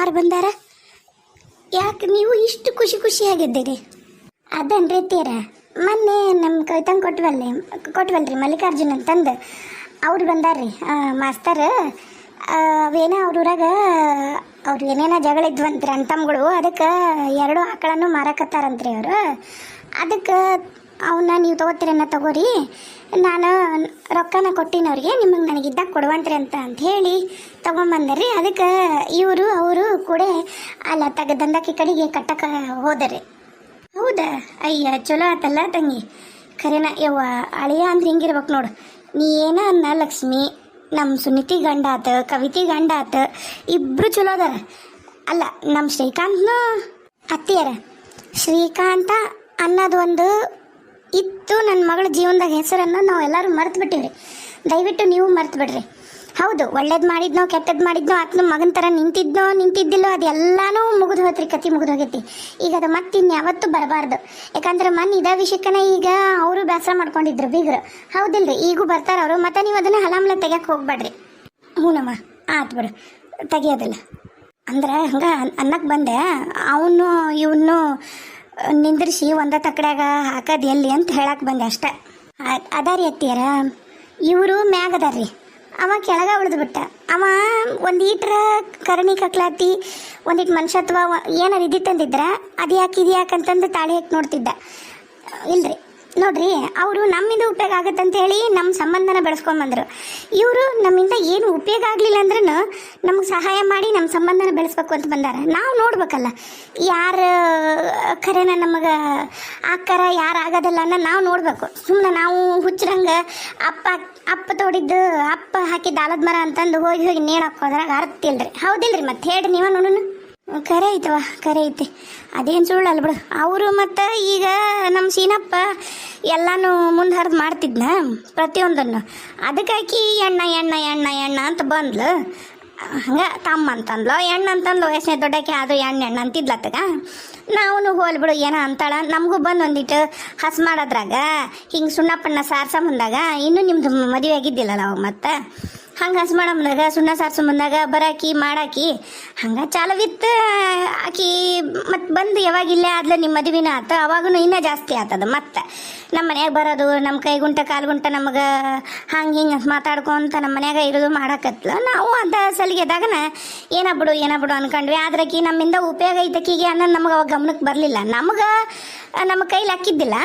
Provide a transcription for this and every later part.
ಯಾರು ಬಂದಾರ? ಯಾಕೆ ನೀವು ಇಷ್ಟು ಖುಷಿ ಖುಷಿಯಾಗಿದ್ದೀರಿ? ಅದನ್ರಿ ತೀರ ಮೊನ್ನೆ ನಮ್ಮ ಕವಿತಂಗೆ ಕೊಟ್ವಲ್ರಿ ಮಲ್ಲಿಕಾರ್ಜುನ್ ಅಂತಂದು ಅವ್ರು ಬಂದಾರ್ರಿ ಮಾಸ್ತರ್. ಅವೇನೋ ಅವ್ರ ಊರಾಗ ಅವ್ರು ಏನೇನೋ ಜಗಳ ಇದ್ವಂತ್ರಿ ಅಣ್ತಮ್ಗಳು. ಅದಕ್ಕೆ 2 ಆಕಳನ್ನು ಮಾರಕತ್ತಾರಂತ್ರಿ ಅವರು. ಅದಕ್ಕೆ ಅವನ್ನ ನೀವು ತೊಗೋತೀರನ್ನ ತಗೋರಿ, ನಾನು ರೊಕ್ಕನ ಕೊಟ್ಟಿನ ಅವ್ರಿಗೆ, ನಿಮಗೆ ನನಗಿದ್ದಾಗ ಕೊಡುವಂತ್ರಿ ಅಂತ ಹೇಳಿ ತೊಗೊಂಬಂದರಿ. ಅದಕ್ಕೆ ಅವರು ಕೂಡ ಅಲ್ಲ ದಂಧಕಿ ಕಡೆಗೆ ಕಟ್ಟಕ್ಕೆ ಹೋದರಿ. ಹೌದಾ? ಅಯ್ಯ ಚಲೋ ಆತಲ್ಲ ತಂಗಿ. ಖರೇನ ಯವ್ವ ಅಳಿಯ ಅಂದ್ರೆ ಹಿಂಗಿರ್ಬೇಕು ನೋಡು. ನೀ ಏನ ಅನ್ನ ಲಕ್ಷ್ಮಿ, ನಮ್ಮ ಸುನೀತಿ ಗಂಡ ಆತ, ಕವಿತಿ ಗಂಡ ಆತ, ಇಬ್ಬರು ಚಲೋ ಅದಾರ. ಅಲ್ಲ ನಮ್ಮ ಶ್ರೀಕಾಂತ್ನು ಅತ್ತಿಯರ ಶ್ರೀಕಾಂತ ಅನ್ನೋದು ಒಂದು ಇತ್ತು ನನ್ನ ಮಗಳ ಜೀವನದಾಗ ಹೆಸರನ್ನು ನಾವು ಎಲ್ಲರೂ ಮರ್ತು ಬಿಟ್ಟಿವ್ರಿ. ದಯವಿಟ್ಟು ನೀವು ಮರ್ತು ಬಿಡ್ರಿ. ಹೌದು, ಒಳ್ಳೇದು ಮಾಡಿದ್ನೋ ಕೆಟ್ಟದ್ದು ಮಾಡಿದ್ನೋ ಆತನ ಮಗನ ಥರ ನಿಂತಿದ್ದಿಲ್ಲೋ ಅದೆಲ್ಲಾನು ಮುಗಿದು ಹೋತ್ರಿ, ಕತಿ ಮುಗಿದು ಹೋಗೈತಿ. ಈಗ ಅದು ಮತ್ತೆ ಇನ್ಯಾವತ್ತೂ ಬರಬಾರ್ದು. ಯಾಕಂದ್ರೆ ಮೊನ್ನೆ ಇದೇ ವಿಷಯಕ್ಕನ ಈಗ ಅವರು ಬೇಸರ ಮಾಡ್ಕೊಂಡಿದ್ರು ಬೀಗರು. ಹೌದಿಲ್ರಿ, ಈಗೂ ಬರ್ತಾರ ಅವರು. ಮತ್ತೆ ನೀವು ಅದನ್ನು ಹಲಾಮಲ ತೆಗಿಯಕ್ಕೆ ಹೋಗ್ಬೇಡ್ರಿ. ಹ್ಞೂನಮ್ಮ ಆತು ಬಿಡು, ತೆಗಿಯೋದಿಲ್ಲ ಅಂದ್ರೆ ಹಂಗೆ ಅನ್ನಕ್ಕೆ ಬಂದೆ. ಅವನು ಇವನು ನಿಂದ್ರಿಸಿ ಒಂದ ತಕ್ಕಡ್ಯಾಗ ಹಾಕೋದು ಎಲ್ಲಿ ಅಂತ ಹೇಳಕ್ಕೆ ಬಂದೆ ಅಷ್ಟೆ. ಅದಾರಿ ಅತ್ತಿಯರ, ಇವರು ಮ್ಯಾಗದಾರ್ರಿ, ಅವ ಕೆಳಗೆ ಉಳಿದು ಬಿಟ್ಟ. ಅವ ಒಂದೀಟ್ರ ಕರಣಿ ಕಕ್ಲಾತಿ ಒಂದಿಟ್ಟು ಮನುಷ್ಯತ್ವ ಏನಾರು ಇದ್ದಿತ್ತಂದಿದ್ರ ಅದು ಯಾಕೆ ಇದು ಯಾಕಂತಂದು ತಾಳಿ ಹಾಕಿ ನೋಡ್ತಿದ್ದ. ಇಲ್ರಿ ನೋಡ್ರಿ, ಅವರು ನಮ್ಮಿಂದ ಉಪಯೋಗ ಆಗತ್ತಂತ ಹೇಳಿ ನಮ್ಮ ಸಂಬಂಧನ ಬೆಳೆಸ್ಕೊಂಬಂದರು. ಇವರು ನಮ್ಮಿಂದ ಏನು ಉಪಯೋಗ ಆಗಲಿಲ್ಲ ಅಂದ್ರೂ ನಮಗೆ ಸಹಾಯ ಮಾಡಿ ನಮ್ಮ ಸಂಬಂಧನ ಬೆಳೆಸ್ಬೇಕು ಅಂತ ಬಂದಾರ. ನಾವು ನೋಡ್ಬೇಕಲ್ಲ ಯಾರು ಖರೇನ ನಮಗೆ ಆಕಾರ ಯಾರು ಆಗೋದಲ್ಲ ಅನ್ನೋ ನಾವು ನೋಡಬೇಕು. ಸುಮ್ಮನೆ ನಾವು ಹುಚ್ಚರಂಗೆ ಅಪ್ಪ ತೋಡಿದ್ದು ಅಪ್ಪ ಹಾಕಿದ್ದು ಆಲದ ಮರ ಅಂತಂದು ಹೋಗಿ ನೇಣು ಹಾಕೋದ್ರಾಗ ಅರ್ಥ ಇಲ್ರಿ. ಹೌದಿಲ್ರಿ? ಮತ್ತೆ ಹೇಳ್ರಿ ನೀವ ನೋಡೋಣ. ಕರೆ ಐತವ, ಕರೆ ಐತಿ, ಅದೇನು ಸುಳ್ಳು ಅಲ್ಲ ಬಿಡು. ಅವರು ಮತ್ತು ಈಗ ನಮ್ಮ ಸೀನಪ್ಪ ಎಲ್ಲನೂ ಮುಂದೆ ಹರಿದು ಮಾಡ್ತಿದ್ನ ಪ್ರತಿಯೊಂದನ್ನು. ಅದಕ್ಕಾಕಿ ಎಣ್ಣ ಅಂತ ಬಂದ್ಲು. ಹಂಗೆ ತಮ್ಮ ಅಂತಂದ್ಲು, ಅಂತಂದ್ಲು. ವಯಸ್ಸನೇ ದೊಡ್ಡಕ್ಕೆ ಅದು ಎಣ್ಣ ಅಂತಿದ್ಲತ್ತಗ. ನಾವು ಹೋಲ್ ಬಿಡು ಏನೋ ಅಂತಾಳ. ನಮಗೂ ಬಂದು ಒಂದಿಟ್ಟು ಹಸ್ ಮಾಡೋದ್ರಾಗ ಹಿಂಗೆ ಸುಣ್ಣಪ್ಪಣ್ಣ ಸಾರ್ಸ ಮುಂದಾಗ ಇನ್ನೂ ನಿಮ್ದು ಮದುವೆ ಆಗಿದ್ದಿಲ್ಲಲ್ಲ ಅವಾಗ. ಮತ್ತೆ ಹಂಗೆ ಹಸ್ ಮಾಡೋ ಮುಂದಾಗ ಸುಣ್ಣ ಸಾರ್ಸೋ ಮುಂದಾಗ ಬರಾಕಿ ಮಾಡಾಕಿ ಹಂಗೆ ಚಾಲವಿತ್ತು ಆಕಿ. ಮತ್ತು ಬಂದು ಯಾವಾಗಿಲ್ಲೇ ಆದ್ಲ ನಿಮ್ಮ ಮದುವೆನ ಆತ, ಅವಾಗೂ ಇನ್ನೂ ಜಾಸ್ತಿ ಆತದ. ಮತ್ತು ನಮ್ಮ ಮನ್ಯಾಗ ಬರೋದು, ನಮ್ಮ ಕೈಗುಂಟ ಕಾಲ್ಗುಂಟ ನಮಗೆ ಹಿಂಗೆ ಮಾತಾಡ್ಕೊಂತ ನಮ್ಮ ಮನ್ಯಾಗ ಇರೋದು ಮಾಡಾಕತ್ಲ. ನಾವು ಅದ ಸಲಿಗೆದಾಗನ ಏನ ಬಿಡು ಅನ್ಕೊಂಡ್ವಿ. ಆದ್ರಕಿ ನಮ್ಮಿಂದ ಉಪಯೋಗ ಐತಕಿಗೆ ಅನ್ನೋದು ನಮಗೆ ಅವಾಗ ಗಮನಕ್ಕೆ ಬರಲಿಲ್ಲ. ನಮ್ಮ ಕೈಲಿ ಹಾಕಿದ್ದಿಲ್ಲ.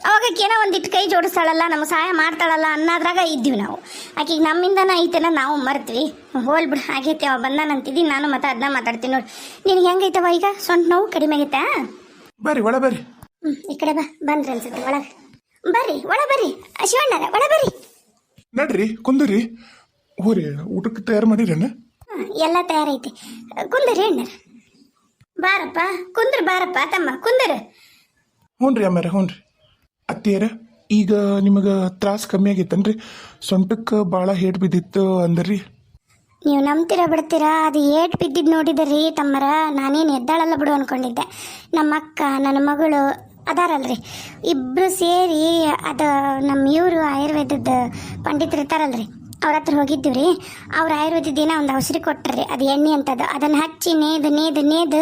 ಅವಾಗ ಏನೋ ಒಂದಿಟ್ಟು ಕೈ ಜೋಡಿಸ್ತಾಳಲ್ಲ, ನಮಗೆ ಸಹಾಯ ಮಾಡ್ತಾಳಲ್ಲ ಅನ್ನೋದ್ರಾಗ ಇದ್ದೀವಿ ನಾವು. ಆಕಿಗೆ ನಮ್ಮಿಂದನ ಐತೆನ ನಾವು ಮರ್ತ್ವಿ. ಹೋಲ್ ಬಿಡು, ಆಗೈತೆ ಅವ ಬಂದಾನಂತಿದ್ದೀನಿ ನಾನು. ಮತ್ತೆ ಅದನ್ನ ಮಾತಾಡ್ತೀನಿ ನೋಡಿ. ನಿನಗೆ ಹೆಂಗೈತವ ಈಗ? ಸೊಂಟ ನೋವು ಕಡಿಮೆ ಆಗೈತಾ? ಬರ್ರಿ ಒಳ ಬರ್ರಿ. ಈ ಕಡೆ ಬಂದ್ರಿ ಅನ್ಸುತ್ತೆ. ಒಳಗೆ ಬರ್ರಿ, ಒಳ ಬರ್ರಿ. ಶಿವಣ್ಣರ ಒಳ ಬರ್ರಿ. ನಡ್ರಿ ಕುಂದ್ರಿ. ಹೋರಿ ಊಟಕ್ಕೆ ತಯಾರು ಮಾಡಿರೇನ? ಎಲ್ಲ ತಯಾರೈತಿ, ಕುಂದ್ರಿ ಅಣ್ಣರ. ಬಾರಪ್ಪ ಬಾರಪ್ಪ ತಮ್ಮ ಕುಂದ್ರ. ಹ್ಞೂನ್ರಿ ಅಮ್ಮಾರ, ಹ್ಞೂನ್ರಿ. ಅತ್ತಿಯರ, ಈಗ ನಿಮಗೆ ತ್ರಾಸ ಕಮ್ಮಿ ಆಗೈತನ್ರಿ? ಸೊಂಟಕ್ಕೆ ಭಾಳ ಹೇಟ್ ಬಿದ್ದಿತ್ತು ಅಂದ್ರಿ. ನೀವು ನಂಬ್ತೀರಾ ಬಿಡ್ತೀರಾ? ಅದು ಏಟ್ ಬಿದ್ದಿದ್ದು ನೋಡಿದ್ರಿ ತಮ್ಮರ. ನಾನೇನು ಎದ್ದಾಳಲ್ಲ ಬಿಡು ಅಂದ್ಕೊಂಡಿದ್ದೆ. ನಮ್ಮ ಅಕ್ಕ ನನ್ನ ಮಗಳು ಅದಾರಲ್ರಿ, ಇಬ್ಬರು ಸೇರಿ ಅದು ನಮ್ಮ ಇವರು ಆಯುರ್ವೇದದ ಪಂಡಿತರು ಇರ್ತಾರಲ್ರಿ, ಅವ್ರ ಹತ್ರ ಹೋಗಿದ್ದೀವಿ ರೀ. ಅವ್ರು ಆಯುರ್ವೇದದ ಒಂದು ಔಷಧಿ ಕೊಟ್ಟರಿ, ಅದು ಎಣ್ಣೆ ಅಂತದ್ದು. ಅದನ್ನು ಹಚ್ಚಿ ನೇದು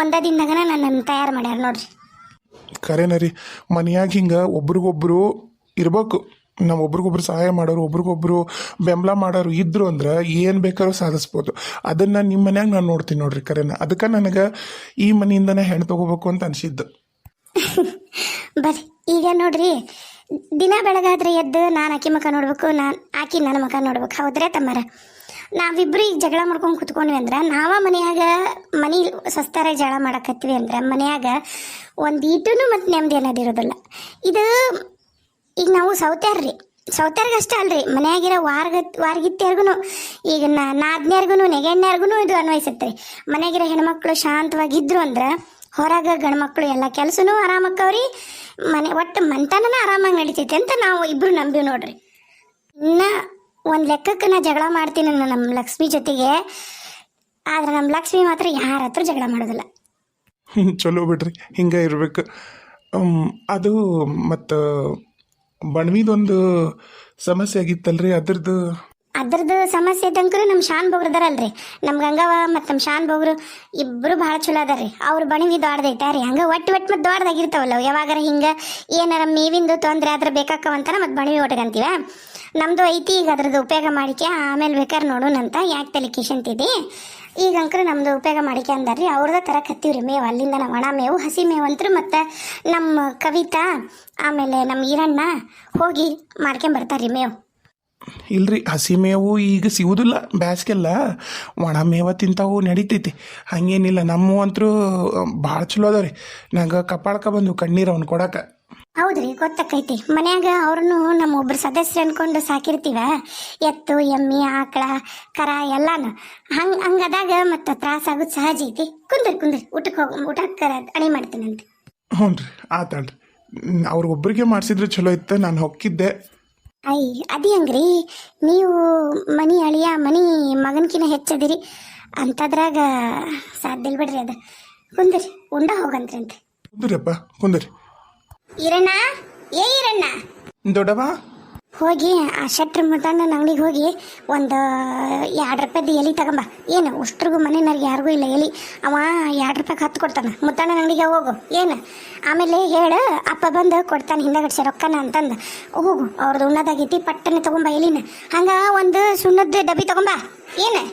ಒಂದ ದಿನದಾಗನ ನನ್ನನ್ನು ತಯಾರು ಮಾಡ್ಯಾರ ನೋಡ್ರಿ. ಖರೇನ ರೀ, ಮನೆಯಾಗ ಹಿಂಗೆ ಒಬ್ರಿಗೊಬ್ರು ಇರ್ಬೇಕು. ನಾವು ಒಬ್ರಿಗೊಬ್ರು ಸಹಾಯ ಮಾಡೋರು, ಒಬ್ರಿಗೊಬ್ರು ಬೆಂಬಲ ಮಾಡೋರು ಇದ್ರು ಅಂದ್ರೆ ಏನು ಬೇಕಾದ್ರೂ ಸಾಧಿಸ್ಬೋದು. ಅದನ್ನು ನಿಮ್ಮ ಮನ್ಯಾಗ ನಾನು ನೋಡ್ತೀನಿ ನೋಡ್ರಿ. ಖರೇನ ಅದಕ್ಕೆ ನನಗೆ ಈ ಮನೆಯಿಂದನೇ ಹೆಣ್ಣು ತಗೋಬೇಕು ಅಂತ ಅನಿಸಿದ್ದು. ಬರ್ರಿ ಈಗ ನೋಡ್ರಿ, ದಿನ ಬೆಳಗಾದ್ರೆ ಎದ್ದು ನಾನು ಆಕಿ ಮುಖ ನೋಡ್ಬೇಕು, ಆಕಿ ನನ್ನ ಮುಖ ನೋಡ್ಬೇಕು. ಹೌದ್ರೇ ತಮ್ಮರ? ನಾವಿಬ್ರು ಈಗ ಜಗಳ ಮಾಡ್ಕೊಂಡು ಕುತ್ಕೊಂಡ್ವಿ ಅಂದ್ರೆ ಮನೆ ಸಸ್ತಾರಾಗಿ ಜಗಳ ಮಾಡಕತ್ತೀವಿ ಅಂದ್ರೆ ಮನೆಯಾಗ ಒಂದು ಈಟೂ ಮತ್ತು ನೆಮ್ಮದಿ ಅನ್ನೋದಿರೋದಿಲ್ಲ. ಇದು ಈಗ ನಾವು ಸೌತ್ಯಾರ್ಗಷ್ಟೇ ಅಲ್ರಿ, ಮನೆಯಾಗಿರೋ ವಾರ್ಗಿತ್ಯಾರ್ಗು, ಈಗ ನಾದ್ನ್ಯಾರ್ಗು ನೆಗೆಣ್ಯಾರ್ಗು ಇದು ಅನ್ವಯಿಸುತ್ತೆ ರೀ. ಮನೆಯಾಗಿರೋ ಹೆಣ್ಮಕ್ಳು ಶಾಂತವಾಗಿದ್ರು ಅಂದ್ರೆ ಹೊರಗೆ ಗಂಡ್ಮಕ್ಳು ಎಲ್ಲ ಕೆಲಸನೂ ಆರಾಮಕ್ಕವ್ರಿ, ಒಟ್ಟು ಮನ್ತನನ ಆರಾಮಾಗಿ ನಡೀತೈತೆ ಅಂತ ನಾವು ಇಬ್ರು ನಂಬೀವಿ ನೋಡ್ರಿ. ಇನ್ನು ಒಂದು ಲೆಕ್ಕಕ್ಕೆ ನಾ ಜಗಳ ಮಾಡ್ತೀನಿ ನಮ್ಮ ಲಕ್ಷ್ಮಿ ಜೊತೆಗೆ, ಆದ್ರೆ ನಮ್ಮ ಲಕ್ಷ್ಮಿ ಮಾತ್ರ ಯಾರ ಹತ್ರ ಜಗಳ ಮಾಡೋದಿಲ್ಲ. ಚಲೋ ಬಿಡ್ರಿ, ಹಿಂಗೆ ಇರ್ಬೇಕು. ಅದು ಮತ್ತು ಬಣ್ವಿದೊಂದು ಸಮಸ್ಯೆ ಆಗಿತ್ತಲ್ರಿ, ಅದ್ರದ್ದು ಅದ್ರದ್ದು ಸಮಸ್ಯೆ ಇದ್ದಂಕ್ರು ನಮ್ಮ ಶಾನ್ ಬೋಗ್ರು ಅದಾರಲ್ರಿ ನಮ್ಮ ಗಂಗವ್ವ ಮತ್ತು ನಮ್ಮ ಶಾನ್ ಬೋಗ್ರು ಇಬ್ಬರು ಭಾಳ ಚಲೋ ಅದಾರ್ರಿ ಅವ್ರ ಬಣಿವಿ ದೊಡ್ಡದೈತೆ ರೀ ಹಂಗೆ ಒಟ್ಟು ಮತ್ತು ದೊಡ್ಡದಾಗಿರ್ತಾವಲ್ಲ ಯಾವಾಗಾರ ಹಿಂಗೆ ಏನಾರ ಮೇವಿಂದು ತೊಂದರೆ ಆದ್ರೆ ಬೇಕಾಕವಂತಾನ ಮತ್ತು ಬಣಿವಿ ಒಟ್ಗಂತೀವ ನಮ್ಮದು ಐತಿ ಈಗ ಅದ್ರದ್ದು ಉಪಯೋಗ ಮಾಡಿಕೆ ಆಮೇಲೆ ಬೇಕಾದ್ರೆ ನೋಡೋಣಂತ ಯಾಕೆ ತಲೆ ಕಿಶಂತಿದ್ದಿ ಈಗ ಅಂಕ್ರು ನಮ್ಮದು ಉಪಯೋಗ ಮಾಡಿಕೆ ಅಂದಾರ್ರಿ ಅವ್ರದ ತರಕತ್ತೀವ್ರಿ ಮೇವು ಅಲ್ಲಿಂದ ನಾವು ಒಣ ಮೇವು ಹಸಿ ಮೇವು ಅಂತರು ಮತ್ತು ನಮ್ಮ ಕವಿತಾ ಆಮೇಲೆ ನಮ್ಮ ಈರಣ್ಣ ಹೋಗಿ ಮಾಡ್ಕೊಂಬರ್ತಾರ್ರಿ ಮೇವು. ಇಲ್ರಿ ಹಸಿ ಮೇವು ಈಗ ಸಿಗುದಿಲ್ಲ ಬ್ಯಾಸ್ಗೆಲ್ಲ ಒಣ ಮೇವ ತಿಂತಾವು ನಡೀತೈತಿ ಹಂಗೇನಿಲ್ಲ ನಮ್ಮ ಅಂತರೂ ಭಾಳ ಚಲೋ ಅದಾವ ರೀ ನಂಗೆ ಕಪಾಳಕ ಬಂದು ಕಣ್ಣೀರು ಅವ್ನು ಕೊಡಕ್ಕೆ. ಹೌದ್ರಿ ಗೊತ್ತಕ್ಕೈತಿ ಮನ್ಯಾಗ ಅವ್ರನ್ನು ನಮ್ಮ ಒಬ್ರು ಸದಸ್ಯರು ಅನ್ಕೊಂಡು ಸಾಕಿರ್ತೀವ ಎತ್ತು ಎಮ್ಮಿ ಆಕಳ ಕರ ಎಲ್ಲಾನು ಹಂಗದಾಗ ಮತ್ತೆ ತ್ರಾಸ ಆಗೋದು ಸಹಜ ಐತಿ. ಕುಂದ್ರಿ ಊಟಕ್ಕೆ ಅಣಿ ಮಾಡ್ತೀನಂತೆ. ಹ್ಞೂ ರೀ ಆತಾಳ್ರಿ ಅವ್ರಿಗೊಬ್ರಿಗೆ ಮಾಡಿಸಿದ್ರೆ ಚಲೋ ಇತ್ತು ನಾನು ಹೊಕ್ಕಿದ್ದೆ. ಐ ಅದೇ ಹಂಗ್ರಿ ನೀವು ಮನಿ ಅಳಿಯ ಮನಿ ಮಗನ್ಕಿನ ಹೆಚ್ಚದಿರಿ ಅಂತದ್ರಾಗ ಸಾಧ್ಯ ಇಲ್ಲ ಬಿಡ್ರಿ ಅದು. ಕುಂದ್ರಿ ಉಂಡ ಹೋಗಂತ್ರಂತೆ. ಕುಂದ್ರಪ್ಪ ಕುಂದ್ರಿ. ಈರಣ್ಣ ಈರಣ್ಣ ದೊಡ್ಡವ ಹೋಗಿ ಆ ಶೆಟ್ರ ಮುದ್ದಣ್ಣನ ಅಂಗಡಿಗೆ ಹೋಗಿ ಒಂದು 2 ರೂಪಾಯ್ದು ಎಲೆ ತಗೊಂಬ. ಏನು ಅಷ್ಟ್ರಿಗೂ ಮನೆಯವ್ರಿಗೆ ಯಾರಿಗೂ ಇಲ್ಲ ಎಲೆ ಅವ 2 ರೂಪಾಯಿಗೆ 10 ಕೊಡ್ತಾನೆ. ಮುದ್ದಣ್ಣನ ಅಂಗಡಿಗೆ ಹೋಗು ಏನು ಆಮೇಲೆ ಹೇಳು ಅಪ್ಪ ಬಂದು ಕೊಡ್ತಾನೆ ಹಿಂದಗಡೆ ರೊಕ್ಕನ ಅಂತಂದು ಹೋಗು. ಅವ್ರದ್ದು ಉಣ್ಣದಾಗೈತಿ ಪಟ್ಟನೆ ತಗೊಂಬ ಎಲಿನ ಹಂಗೆ ಒಂದು ಸುಣ್ಣದ ಡಬ್ಬಿ ತಗೊಂಬ. ಏನು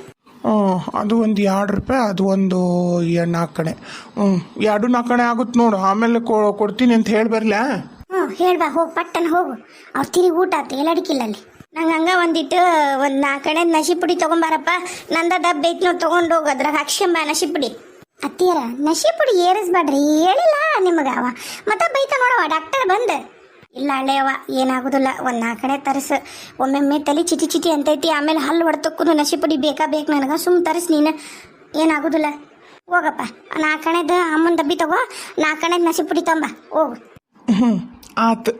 ಅದು ಒಂದು 2 ರೂಪಾಯಿ ಅದು ಒಂದು 4 ಕಣೆ 2-4 ಕಣೆ ಆಗುತ್ತೆ ನೋಡು ಆಮೇಲೆ ಕೊಡ್ತೀನಿ ಅಂತ ಹೇಳಿ ಬರಲಾ? ಹೇಳ್ಬಾ ಹೋಗಿ ಪಟ್ಟನ ಹೋಗು. ಅವ್ರು ತಿರುಗಿ ಊಟ ಆತು ಎಲ್ಲ ಅಡಿಕಿಲ್ಲ ಅಲ್ಲಿ. ನಂಗೆ ಹಂಗೆ ಒಂದು 4 ಕಡೆ ನಸಿ ಪುಡಿ ತೊಗೊಂಬಾರಪ್ಪ ನಂದ ಡಬ್ಬ ಐತಿ ನಾವು ತೊಗೊಂಡು ಹೋಗು ಅದ್ರಾಗ ಹಾಕ್ಸ್ಕೊಂಬ ನಸಿ ಪುಡಿ. ಅತ್ತಿಯರ ನಸಿ ಪುಡಿ ಏರಿಸ್ಬೇಡ್ರಿ ಹೇಳಿಲ್ಲ ನಿಮಗೆ ಅವ ಮತ್ತೆ ಬೈತ ನೋಡವ ಡಾಕ್ಟರ್ ಬಂದು. ಇಲ್ಲ ಹಳೆಯವ ಏನಾಗೋದಿಲ್ಲ ಒಂದು 4 ಕಡೆ ತರಿಸು. ಒಮ್ಮೊಮ್ಮೆ ತಲೆ ಚಿಟಿ ಅಂತೈತಿ ಆಮೇಲೆ ಹಲ್ಲು ಹೊಡ್ತಕ್ಕೂ ನಸಿ ಪುಡಿ ಬೇಕು ನನಗೆ ಸುಮ್ಮ ತರಿಸ್ ನೀನು ಏನಾಗೋದಿಲ್ಲ. ಹೋಗಪ್ಪ 4 ಕಣೆದು ಅಮ್ಮನ ಡಬ್ಬಿ ತಗೋ 4 ಕಣೆದು ನಸಿ ಪುಡಿ ತೊಂಬ ಹೋಗು. ಆತು.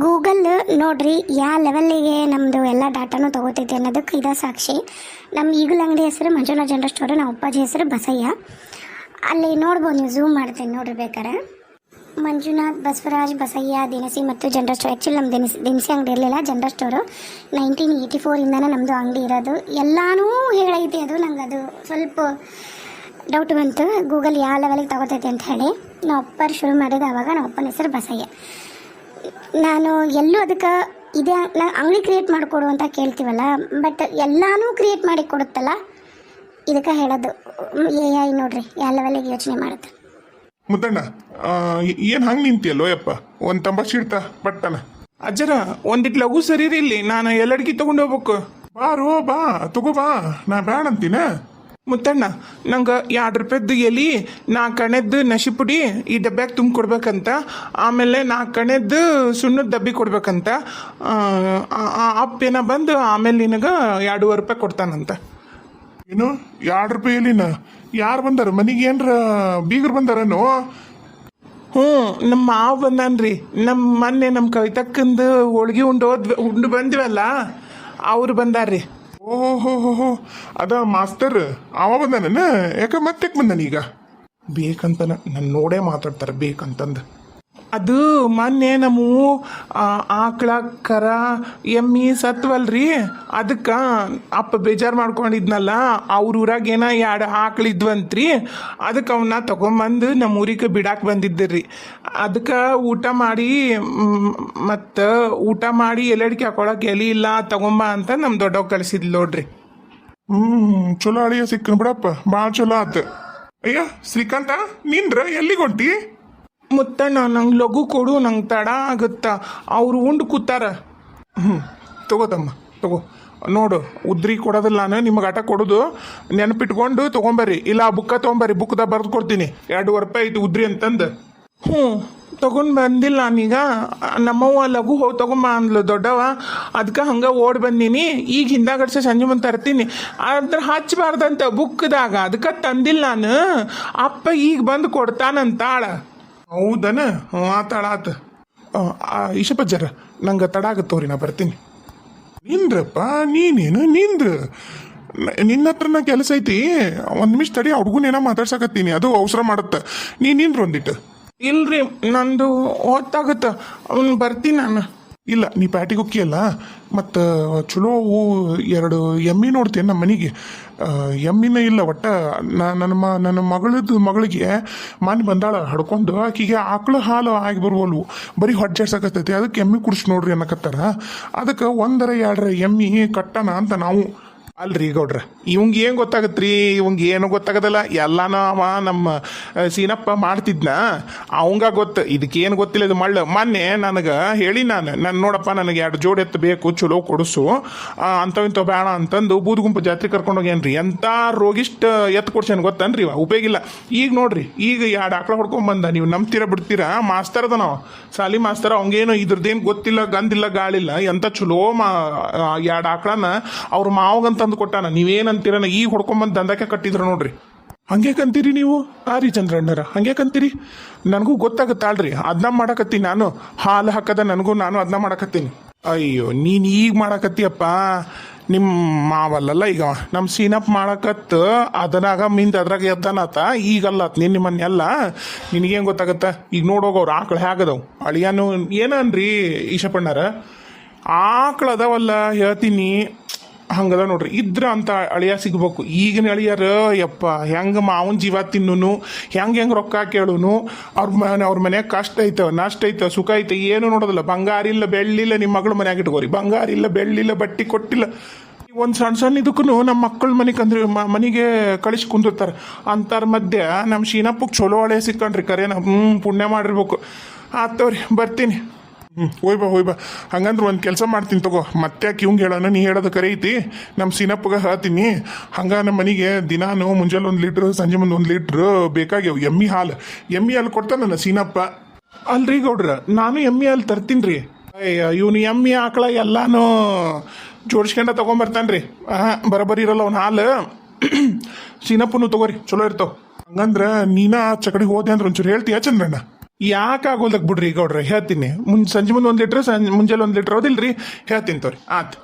ಗೂಗಲ್ ನೋಡ್ರಿ ಯಾವ ಲೆವೆಲ್ಲಿಗೆ ನಮ್ಮದು ಎಲ್ಲ ಡಾಟಾನು ತೊಗೋತೈತಿ ಅನ್ನೋದಕ್ಕೆ ಇದ ಸಾಕ್ಷಿ. ನಮ್ಮ ಈಗಲ ಅಂಗಡಿ ಹೆಸರು ಮಂಜುನಾಥ್ ಜನರಲ್ ಸ್ಟೋರು, ನಮ್ಮ ಅಪ್ಪಾಜಿ ಹೆಸರು ಬಸಯ್ಯ. ಅಲ್ಲಿ ನೋಡ್ಬೋದು ನೀವು ಝೂಮ್ ಮಾಡ್ತೇನೆ ನೋಡ್ರಿ ಬೇಕಾರೆ. ಮಂಜುನಾಥ್ ಬಸವರಾಜ್ ಬಸಯ್ಯ ದಿನಸಿ ಮತ್ತು ಜನರಲ್ ಸ್ಟೋರ್. ಆ್ಯಕ್ಚುಲಿ ನಮ್ಮ ದಿನಸಿ ಅಂಗಡಿ ಇರಲಿಲ್ಲ ಜನರಲ್ ಸ್ಟೋರು. 1984ಇಂದನೇ ನಮ್ಮದು ಅಂಗಡಿ ಇರೋದು. ಎಲ್ಲನೂ ಹೇಳೈತಿ ಅದು ನಂಗೆ ಅದು ಸ್ವಲ್ಪ ಡೌಟ್ ಬಂತು ಗೂಗಲ್ ಯಾವ ಲೆವೆಲಿಗೆ ತಗೋತೈತಿ ಅಂತ ಹೇಳಿ. ನಾವು ಅಪ್ಪರು ಶುರು ಮಾಡಿದ ಆವಾಗ ನಮ್ಮ ಅಪ್ಪನ ಹೆಸರು ಬಸಯ್ಯ. ನಾನು ಎಲ್ಲೂ ಅದಕ್ಕೆ ಇದೇ ನಾ ಅಂಗಡಿ ಕ್ರಿಯೇಟ್ ಮಾಡಿಕೊಡು ಅಂತ ಕೇಳ್ತೀವಲ್ಲ ಬಟ್ ಎಲ್ಲನೂ ಕ್ರಿಯೇಟ್ ಮಾಡಿ ಕೊಡುತ್ತಲ್ಲ ಇದಕ್ಕೆ ಹೇಳೋದು AI ನೋಡ್ರಿ ಯಾವ ಲೆವೆಲಿಗೆ ಯೋಚನೆ ಮಾಡುತ್ತೆ. ಮುದ್ದಣ್ಣ ಏನು ಹಂಗೆ ನಿಂತಿಯಲ್ಲೋ ಯಪ್ಪ ಒಂದು ತಂಬಾಕು ಇಡ್ತಾ ಪಟ್ಟನ ಅಜ್ಜರ ಒಂದಿಟ್ಟು ಲಘು ಸರಿ ಇಲ್ಲಿ ನಾನು ಎಲ್ಲಡಿಗೆ ತೊಗೊಂಡು ಹೋಗ್ಬೇಕು. ಬಾರೋ ಬಾ ತಗೋ ಬಾ ನಾ ಬ್ಯಾಡ ಅಂತೀನ. ಮುತ್ತಣ್ಣ ನಂಗೆ 2 ರೂಪಾಯ್ದು ಎಲೆ 4 ಕಣೆದ್ದು ನಸಿ ಪುಡಿ ಈ ಡಬ್ಬ್ಯಾಗ ತುಂಬ ಕೊಡ್ಬೇಕಂತ ಆಮೇಲೆ 4 ಕಣೆದ್ದು ಸುಣ್ಣದ ಡಬ್ಬಿ ಕೊಡ್ಬೇಕಂತ ಅಪ್ಪೇನ ಬಂದು ಆಮೇಲೆ ನಿನಗೆ 2.5 ರೂಪಾಯಿ ಕೊಡ್ತಾನಂತ. ಏನು 2 ರೂಪಾಯಿ ಎಲಿನ ಯಾರು ಬಂದಾರ ಮನೆಗೆ ಏನರ ಬೀಗರು ಬಂದಾರನೋ? ಹ್ಞೂ ನಮ್ಮ ಮಾವ ಬಂದಾನ್ರಿ. ಮೊನ್ನೆ ನಮ್ಮ ಕವಿತಕ್ಕಂದು ಹೋಳ್ಗೆ ಉಂಡು ಬಂದಿವಲ್ಲ ಅವ್ರು ಬಂದಾರ್ರಿ. ಓಹೋ ಅದ ಮಾಸ್ತರ್ ಅವ ಬಂದಾನ ಯಾಕೆ ಮತ್ತೆ ಬಂದಾನ ಈಗ? ಬೇಕಂತನ ನನ್ನ ನೋಡೇ ಮಾತಾಡ್ತಾರೆ ಬೇಕಂತಂದು. ಅದು ಮೊನ್ನೆ ನಮ್ಮ ಆಕಳ ಕರ ಎಮ್ಮಿ ಸತ್ವಲ್ರಿ ಅದಕ್ಕೆ ಅಪ್ಪ ಬೇಜಾರು ಮಾಡ್ಕೊಂಡಿದ್ನಲ್ಲ ಅವ್ರ ಊರಾಗ ಏನೋ 2 ಆಕಳಿದ್ವಂತ್ರಿ ಅದಕ್ಕೆ ಅವನ್ನ ತೊಗೊಂಬಂದು ನಮ್ಮ ಊರಿಗೆ ಬಿಡಾಕೆ ಬಂದಿದ್ದರಿ. ಅದಕ್ಕೆ ಊಟ ಮಾಡಿ ಎಲ್ಲಡಿಕೆ ಹಾಕೊಳಕ್ಕೆ ಎಲೆ ಇಲ್ಲ ತಗೊಂಬ ಅಂತ ನಮ್ಮ ದೊಡ್ಡವ್ ಕಳಿಸಿದ್ಲು ನೋಡ್ರಿ. ಚಲೋ ಅಳಿಯ ಸಿಕ್ಕನ್ ಬಿಡಪ್ಪ ಭಾಳ ಚಲೋ ಆತ. ಅಯ್ಯ ಶ್ರೀಕಾಂತ ನಿಂದ್ರ ಎಲ್ಲಿಗೆ ಹೊಂಟಿ? ಮುತ್ತಣ್ಣ ನಂಗೆ ಲಘು ಕೊಡು ನಂಗೆ ತಡ ಆಗುತ್ತಾ ಅವ್ರು ಉಂಡು ಕೂತಾರ. ತಗೋತಮ್ಮ ತಗೋ ನೋಡು ಉದ್ರಿ ಕೊಡೋದಿಲ್ಲ ನಾನು ನಿಮಗೆ ಆಟ ಕೊಡೋದು ನೆನಪಿಟ್ಕೊಂಡು ತೊಗೊಂಬರ್ರಿ ಇಲ್ಲ ಬುಕ್ಕ ತೊಗೊಂಬರ್ರಿ ಬುಕ್ದಾಗ ಬರೆದು ಕೊಡ್ತೀನಿ 2.5 ರೂಪಾಯಿ ಐತಿ ಉದ್ರಿ ಅಂತಂದು. ತೊಗೊಂಡು ಬಂದಿಲ್ಲ ನಾನೀಗ ನಮ್ಮವ್ವ ಲಘು ಹೋಗಿ ತೊಗೊಂಬ ಅಂದ್ಲು ದೊಡ್ಡವ ಅದಕ್ಕೆ ಹಂಗೆ ಓಡಿ ಬಂದೀನಿ. ಈಗ ಹಿಂದಾಗಡ್ಸ ಸಂಜೆ ಮುಂದೆ ತರ್ತೀನಿ ಅದ್ರ ಹಚ್ಚಬಾರ್ದಂತ ಬುಕ್ದಾಗ ಅದಕ್ಕೆ ತಂದಿಲ್ಲ ನಾನು. ಅಪ್ಪ ಈಗ ಬಂದು ಕೊಡ್ತಾನಂತಾಳ. ಹೌದನ ಆತಾಳ ಆತ. ಈಶಪ್ಪಜ್ಜರ ನಂಗೆ ತಡ ಆಗತ್ತವ್ರಿ ನಾ ಬರ್ತೀನಿ. ನಿಂದ್ರಪ್ಪ ನೀನೇನು ನಿಂದ್ರ ನಿನ್ನ ಹತ್ರನ ಕೆಲಸ ಐತಿ 1 ನಿಮಿಷ ತಡಿ ಹುಡುಗನೇನ ಮಾತಾಡ್ಸಕತ್ತೀನಿ ಅದು ಅವಸರ ಮಾಡುತ್ತೆ ನಿಂದ್ರ ಒಂದಿಟ್ಟು. ಇಲ್ರಿ ನಂದು ಹೊತ್ತಾಗತ್ತ ಅವ್ನು ಬರ್ತೀನಿ ನಾನು. ಇಲ್ಲ ನೀ ಪ್ಯಾಟಿಗೆ ಹೊಕ್ಕಿಯಲ್ಲ ಮತ್ತು ಚಲೋ ಅವು 2 ಎಮ್ಮಿ ನೋಡ್ತೇನೆ ನಮ್ಮ ಮನೆಗೆ. ಎಮ್ಮಿನ ಇಲ್ಲ ಒಟ್ಟ ನನ್ನ ಮಗಳಿಗೆ ಮನೆ ಬಂದಾಳ ಹಡ್ಕೊಂಡು ಆಕಿಗೆ ಆಕಳು ಹಾಲು ಆಗಿ ಬರುವಲ್ವು, ಬರೀ ಹೊಡ್ಜಾಡ್ಸಕತ್ತೈತಿ. ಅದಕ್ಕೆ ಎಮ್ಮಿ ಕುಡಿಸಿ ನೋಡ್ರಿ ಅನ್ನಕತ್ತಾರ. ಅದಕ್ಕೆ 1-2 ಎಮ್ಮಿ ಕಟ್ಟಣ ಅಂತ ನಾವು. ಅಲ್ರಿ ಗೌಡ್ರ, ಇವಂಗೆ ಏನು ಗೊತ್ತಾಗತ್ರಿ? ಇವಂಗೆ ಏನು ಗೊತ್ತಾಗದಲ್ಲ. ಎಲ್ಲಾನು ಅವ ನಮ್ಮ ಸೀನಪ್ಪ ಮಾಡ್ತಿದ್ನ, ಅವಂಗ ಗೊತ್ತು. ಇದಕ್ಕೇನು ಗೊತ್ತಿಲ್ಲ. ಇದು ಮಳ್ಳ ಮೊನ್ನೆ ನನಗೆ ಹೇಳಿ ನಾನು ನೋಡಪ್ಪ ನನಗೆ 2 ಜೋಡಿ ಎತ್ತು ಬೇಕು, ಚಲೋ ಕೊಡಿಸು ಅಂಥವಿಂಥವು ಬೇಡ ಅಂತಂದು ಬೂದುಗುಂಪು ಜಾತ್ರೆ ಕರ್ಕೊಂಡು ಹೋಗ್ಯಾನ್ರಿ. ಎಂಥ ರೋಗಿಷ್ಟ ಎತ್ತು ಕೊಡ್ಸೇನು ಗೊತ್ತನ್ರಿ, ಉಪಯೋಗ ಇಲ್ಲ. ಈಗ ನೋಡ್ರಿ, ಈಗ 2 ಆಕಳ ಹೊಡ್ಕೊಂಬಂದ. ನೀವು ನಂಬ್ತೀರಾ ಬಿಡ್ತೀರಾ? ಮಾಸ್ತರ್ ಅದ ನಾವು, ಸಾಲಿ ಮಾಸ್ತರ್. ಅವಂಗೇನು ಇದ್ರದ್ದೇನು ಗೊತ್ತಿಲ್ಲ, ಗಂಧಿಲ್ಲ ಗಾಳಿಲ್ಲ. ಎಂಥ ಚಲೋ 2 ಆಕಳನ್ನ ಅವ್ರ ಮಾವಗಂತ ತಂದು ಕೊಟ್ಟಾನ. ನೀವೇನಂತೀರ? ಈಗ ಹೊಡ್ಕೊಂಬಂದು ದಂಧಕ್ಕೆ ಕಟ್ಟಿದ್ರು ನೋಡ್ರಿ. ಹಂಗ್ಯಾಕಂತೀರಿ ನೀವು? ರೀ ಚಂದ್ರಣ್ಣರ, ಹಂಗ್ಯಾಕಂತೀರಿ? ನನಗೂ ಗೊತ್ತಾಗುತ್ತಾಳ್ರಿ, ಅದನ್ನ ಮಾಡಕತ್ತೀನಿ ನಾನು. ಹಾಲು ಹಾಕದ ನಾನು ಅದನ್ನ ಮಾಡಕತ್ತೀನಿ. ಅಯ್ಯೋ, ನೀನು ಈಗ ಮಾಡಕತ್ತೀಯಪ್ಪ. ನಿಮ್ಮ ಮಾವಲ್ಲಲ್ಲ ಈಗ ನಮ್ಮ ಸೀನಪ್ ಮಾಡಕತ್ತ ಅದನಾಗ ಮಿಂದ ಅದ್ರಾಗ ಎದ್ದಾನಾತ. ಈಗಲ್ಲತ್ ನಿಮ್ಮನ್ನೆಲ್ಲ ನಿನಗೇನು ಗೊತ್ತಾಗತ್ತ? ಈಗ ನೋಡೋಗವ್ರು ಆಕಳು ಹೇಗದವು. ಅಳಿಯಾನು ಏನನ್ರಿ ಈಶಪ್ಪಣ್ಣಾರ, ಆಕಳು ಅದಾವಲ್ಲ ಹೇಳ್ತೀನಿ, ಹಂಗದ ನೋಡ್ರಿ. ಇದ್ರ ಅಂತ ಅಳಿಯ ಸಿಗ್ಬೇಕು. ಈಗಿನ ಅಳಿಯರ ಯಪ್ಪ ಹೆಂಗೆ ಮಾವನ ಜೀವ ತಿನ್ನೂನು, ಹೆಂಗೆ ರೊಕ್ಕ ಕೇಳುನು. ಅವ್ರ ಮನ್ಯಾಗ ಕಷ್ಟ ಐತೆ, ನಷ್ಟ ಐತೆ, ಸುಖ ಐತೆ, ಏನು ನೋಡೋದಿಲ್ಲ. ಬಂಗಾರ ಇಲ್ಲ ಬೆಳ್ಳಿಲ್ಲ, ನಿಮ್ಮ ಮಗಳ ಮನ್ಯಾಗ ಇಟ್ಕೋರಿ. ಬಂಗಾರ ಇಲ್ಲ ಬೆಳ್ಳಿಲ್ಲ, ಬಟ್ಟೆ ಕೊಟ್ಟಿಲ್ಲ. ಒಂದು ಸಣ್ಣ ಇದಕ್ಕೂ ನಮ್ಮ ಮಕ್ಕಳ ಮನೆಗೆ ಕಳಿಸಿ ಕುಂದಿರ್ತಾರೆ. ಅಂತಾರ ಮಧ್ಯೆ ನಮ್ಮ ಶೀನಪ್ಪಗೆ ಚಲೋ ಹಳೆ ಸಿಕ್ಕಣ್ರಿ. ಕರೇನ ಪುಣ್ಯ ಮಾಡಿರ್ಬೇಕು. ಆತವ್ರಿ, ಬರ್ತೀನಿ. ಹೋಯ್ ಬಾ. ಹಂಗಂದ್ರೆ ಒಂದು ಕೆಲಸ ಮಾಡ್ತೀನಿ ತಗೋ. ಮತ್ತೆ ಯಾಕೆ ಇವಂಗೆ ಹೇಳೋಣ, ನೀ ಹೇಳೋದು ಕರೆ ಐತಿ. ನಮ್ಮ ಸೀನಪ್ಪಗೆ ಹೇಳ್ತೀನಿ. ಹಂಗೆ ನಮ್ಮ ಮನೆಗೆ ದಿನಾನು ಮುಂಜಾನೆ 1 ಲೀಟ್ರ್, ಸಂಜೆ ಮುಂದೆ 1 ಲೀಟ್ರ್ ಬೇಕಾಗ್ಯವು ಎಮ್ಮಿ ಹಾಲು ಕೊಡ್ತಾನೆ ನನ್ನ ಸೀನಪ್ಪ. ಅಲ್ರಿ ಗೌಡ್ರ, ನಾನು ಎಮ್ಮಿ ಹಾಲು ತರ್ತೀನಿ ರೀ. ಇವನು ಎಮ್ಮಿ ಆಕಳ ಎಲ್ಲಾನು ಜೋಡಿಸ್ಕೊಂಡ ತೊಗೊಂಬರ್ತಾನೆ ರೀ. ಬರೋಬ್ಬರಿ ಇರಲ್ಲ ಅವ್ನ ಹಾಲು. ಸೀನಪ್ಪನು ತಗೋರಿ, ಚಲೋ ಇರ್ತಾವ. ಹಂಗಂದ್ರೆ ನೀನ ಚಕಡಿಗೆ ಹೋದೆ ಅಂದ್ರೆ ಒಂಚೂರು ಹೇಳ್ತೀಯ ಚಂದ್ರಣ್ಣ? ಯಾಕೆ ಆಗೋಲ್ದಕ್ ಬಿಡ್ರಿ ಗೌಡ್ರ, ಹೇಳ್ತೀನಿ. ಸಂಜೆ ಮುಂದೆ 1 ಲೀಟ್ರ್, ಮುಂಜಾನೆ 1 ಲೀಟ್ರ್ ಹೌದಿಲ್ರಿ? ಹೇಳ್ತೀನಿ ತೋರಿ. ಆಯ್ತು.